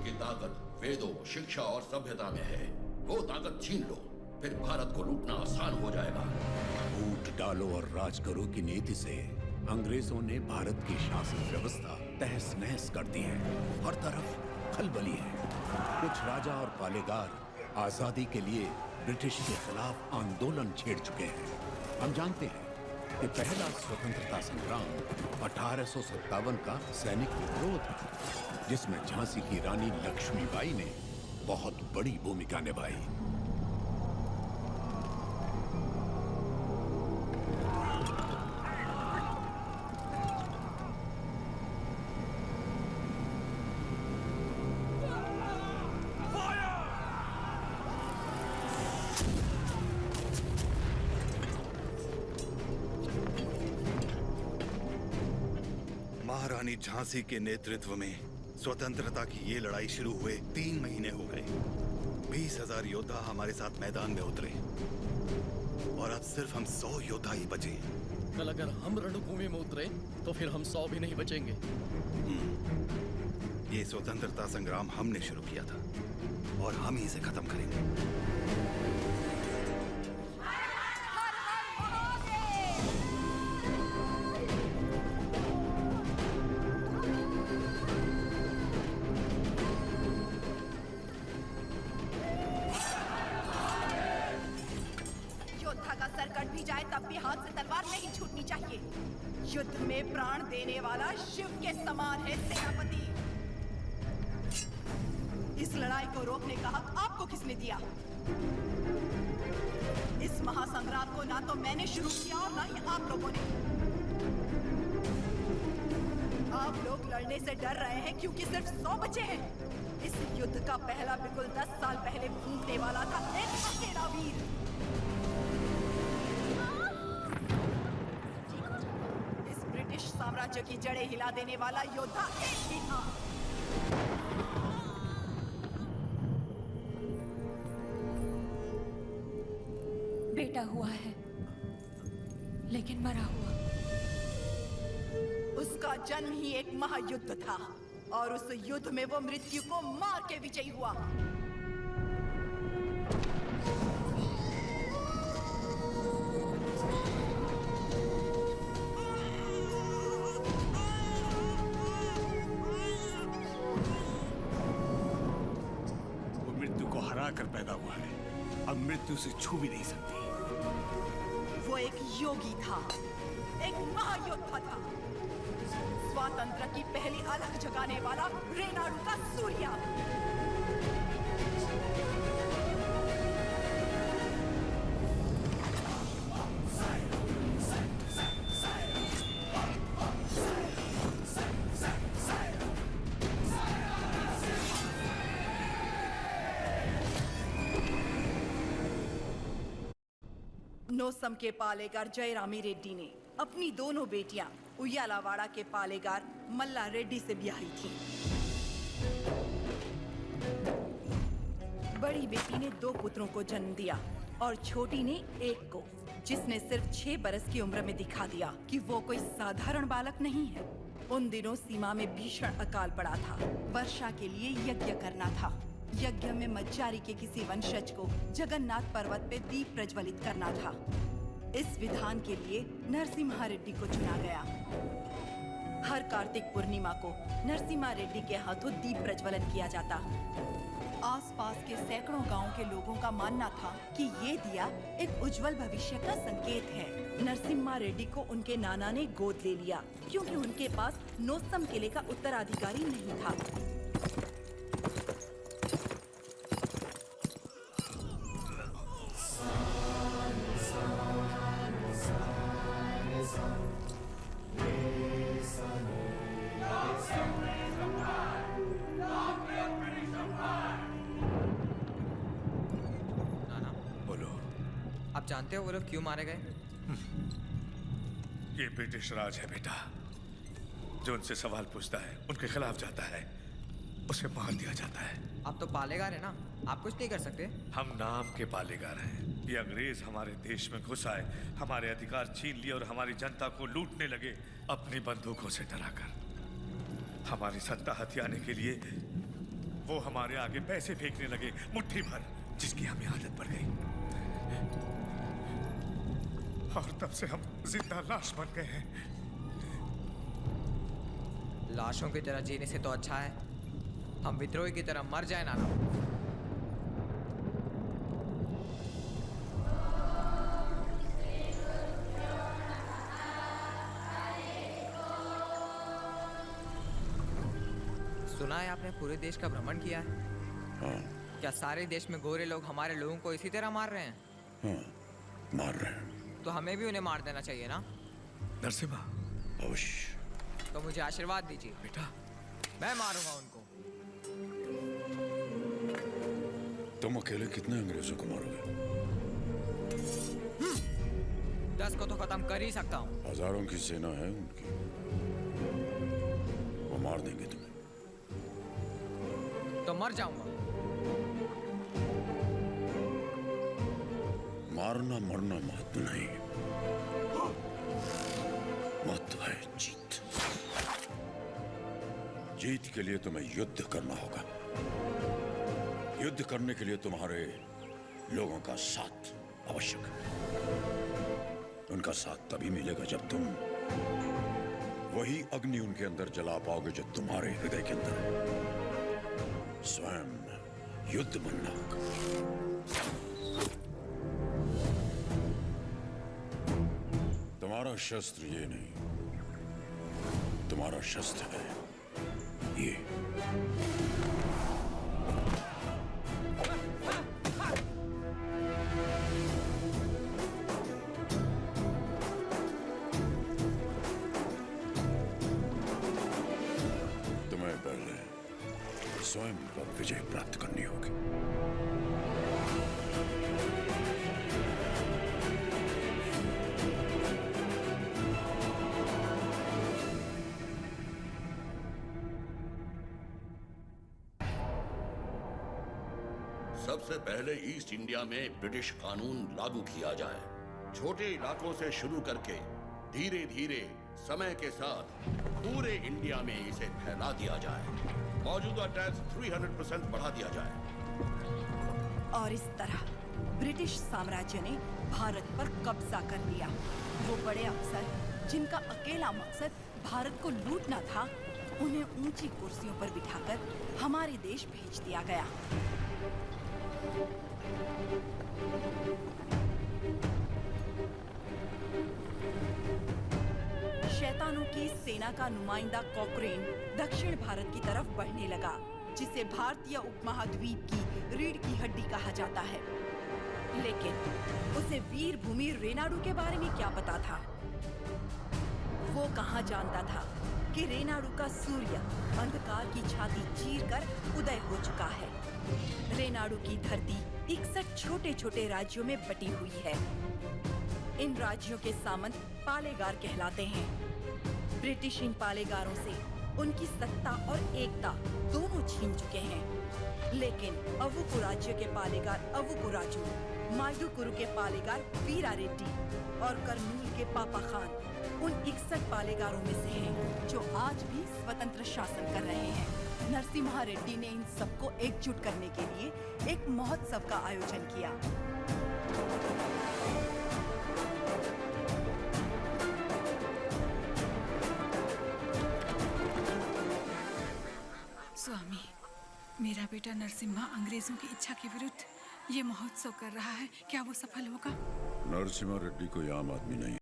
की ताकत वेदों, शिक्षा और सभ्यता में है। वो ताकत छीन लो, फिर भारत को लूटना आसान हो जाएगा। फूट डालो और राज करो की नीति से अंग्रेजों ने भारत की शासन व्यवस्था तहस नहस कर दी है। हर तरफ खलबली है। कुछ राजा और पालेगार आजादी के लिए ब्रिटिश के खिलाफ आंदोलन छेड़ चुके हैं। हम जानते हैं कि पहला स्वतंत्रता संग्राम 1857 का सैनिक विद्रोह था, जिसमें झांसी की रानी लक्ष्मीबाई ने बहुत बड़ी भूमिका निभाई। महारानी झांसी के नेतृत्व में स्वतंत्रता की ये लड़ाई शुरू हुए 3 महीने हो गए। 20,000 योद्धा हमारे साथ मैदान में उतरे और अब सिर्फ हम 100 योद्धा ही बचे। कल अगर हम रणभूमि में उतरे तो फिर हम 100 भी नहीं बचेंगे। ये स्वतंत्रता संग्राम हमने शुरू किया था और हम ही इसे खत्म करेंगे। युद्ध में प्राण देने वाला शिव के समान है सेनापति। इस लड़ाई को रोकने का हक आपको किसने दिया? इस महासंग्राम को ना तो मैंने शुरू किया और ना ही आप लोगों ने। आप लोग लड़ने से डर रहे हैं क्योंकि सिर्फ 100 बचे हैं। इस युद्ध का पहला बिगुल 10 साल पहले फूंकने वाला था एक अकेला वीर। साम्राज्य की जड़ें हिला देने वाला योद्धा एक ही था। बेटा हुआ है, लेकिन मरा हुआ। उसका जन्म ही एक महायुद्ध था और उस युद्ध में वो मृत्यु को मार के विजयी हुआ। कर पैदा हुआ है, अब मृत्यु से छू भी नहीं सकती। वो एक योगी था, एक महायोद्धा था, स्वातंत्र की पहली अलख जगाने वाला रेनाडू का सूर्या। नोसम के पालेगार जयरामी रेड्डी ने अपनी दोनों बेटियां उयालावाड़ा के पालेगार मल्ला रेड्डी से ब्याही थी। बड़ी बेटी ने 2 पुत्रों को जन्म दिया और छोटी ने एक को, जिसने सिर्फ 6 बरस की उम्र में दिखा दिया कि वो कोई साधारण बालक नहीं है। उन दिनों सीमा में भीषण अकाल पड़ा था। वर्षा के लिए यज्ञ करना था। यज्ञ में मज्जारी के किसी वंशज को जगन्नाथ पर्वत पे दीप प्रज्वलित करना था। इस विधान के लिए नरसिम्हा रेड्डी को चुना गया। हर कार्तिक पूर्णिमा को नरसिम्हा रेड्डी के हाथों दीप प्रज्वलन किया जाता। आसपास के सैकड़ों गांवों के लोगों का मानना था कि ये दिया एक उज्जवल भविष्य का संकेत है। नरसिम्हा रेड्डी को उनके नाना ने गोद ले लिया क्योंकि उनके पास नोसम किले का उत्तराधिकारी नहीं था। जानते हो वो लोग क्यों मारे गए? ये ब्रिटिश राज है बेटा। जो उनसे सवाल पूछता है, उनके खिलाफ जाता है, उसे मार दिया जाता है। आप तो पालेगार है ना, आप कुछ नहीं कर सकते। हम नाम के पालेगार हैं। ये अंग्रेज हमारे देश में घुस आए, हमारे अधिकार छीन लिए और हमारी जनता को लूटने लगे अपनी बंदूकों से डराकर। हमारी सत्ता हथियाने के लिए वो हमारे आगे पैसे फेंकने लगे, मुट्ठी भर, जिसकी हमें आदत पड़ गई। और तब से हम जिंदा लाश बन गए हैं। लाशों की तरह जीने से तो अच्छा है हम विद्रोही की तरह मर जाए नाना। सुना है आपने पूरे देश का भ्रमण किया है? हाँ। क्या सारे देश में गोरे लोग हमारे लोगों को इसी तरह मार रहे हैं? हाँ, मार रहे हैं। तो हमें भी उन्हें मार देना चाहिए ना? नरसिम्हा, अवश्य। तो मुझे आशीर्वाद दीजिए बेटा। मैं मारूंगा उनको। तुम अकेले कितने अंग्रेजों को मारोगे? 10 को तो खत्म कर ही सकता हूँ। हजारों की सेना है उनकी, वो मार देंगे तुम्हें। तो मर जाऊंगा। मारना मरना महत्व नहीं, महत्व है जीत। जीत के लिए तुम्हें युद्ध करना होगा। युद्ध करने के लिए तुम्हारे लोगों का साथ आवश्यक है। उनका साथ तभी मिलेगा जब तुम वही अग्नि उनके अंदर जला पाओगे जो तुम्हारे हृदय के अंदर है। स्वयं युद्ध बनना होगा। तुम्हारा शस्त्र ये नहीं, तुम्हारा शस्त्र है ये। तुम्हें पहले स्वयं पर विजय प्राप्त करनी होगी। सबसे पहले ईस्ट इंडिया में ब्रिटिश कानून लागू किया जाए। छोटे इलाकों से शुरू करके धीरे धीरे समय के साथ पूरे इंडिया में इसे फैला दिया जाए। मौजूदा टैक्स 300% बढ़ा दिया जाए। और इस तरह ब्रिटिश साम्राज्य ने भारत पर कब्जा कर लिया। वो बड़े अफसर जिनका अकेला मकसद भारत को लूटना था, उन्हें ऊंची कुर्सियों पर बिठाकर हमारे देश भेज दिया गया। शैतानों की सेना का नुमाइंदा कॉकरेन दक्षिण भारत की तरफ बढ़ने लगा, जिसे भारतीय उपमहाद्वीप की रीढ़ की हड्डी कहा जाता है। लेकिन उसे वीर भूमि रेनाडू के बारे में क्या पता था? वो कहाँ जानता था कि रेनाडू का सूर्य अंधकार की छाती चीरकर उदय हो चुका है। रेनाडू की धरती 61 छोटे छोटे राज्यों में बटी हुई है। इन राज्यों के सामंत पालेगार कहलाते हैं। ब्रिटिश इन पालेगारों से उनकी सत्ता और एकता दोनों छीन चुके हैं। लेकिन अवुकु राज्य के पालेगार अवुकु राजू, मायदुकुरु के पालेगार वीरा रेड्डी और करनूल के पापा खान उन 61 पालेगारों में से हैं जो आज भी स्वतंत्र शासन कर रहे हैं। नरसिम्हा रेड्डी ने इन सबको एकजुट करने के लिए एक महोत्सव का आयोजन किया। स्वामी, मेरा बेटा नरसिम्हा अंग्रेजों की इच्छा के विरुद्ध ये महोत्सव कर रहा है। क्या वो सफल होगा? नरसिम्हा रेड्डी कोई आम आदमी नहीं।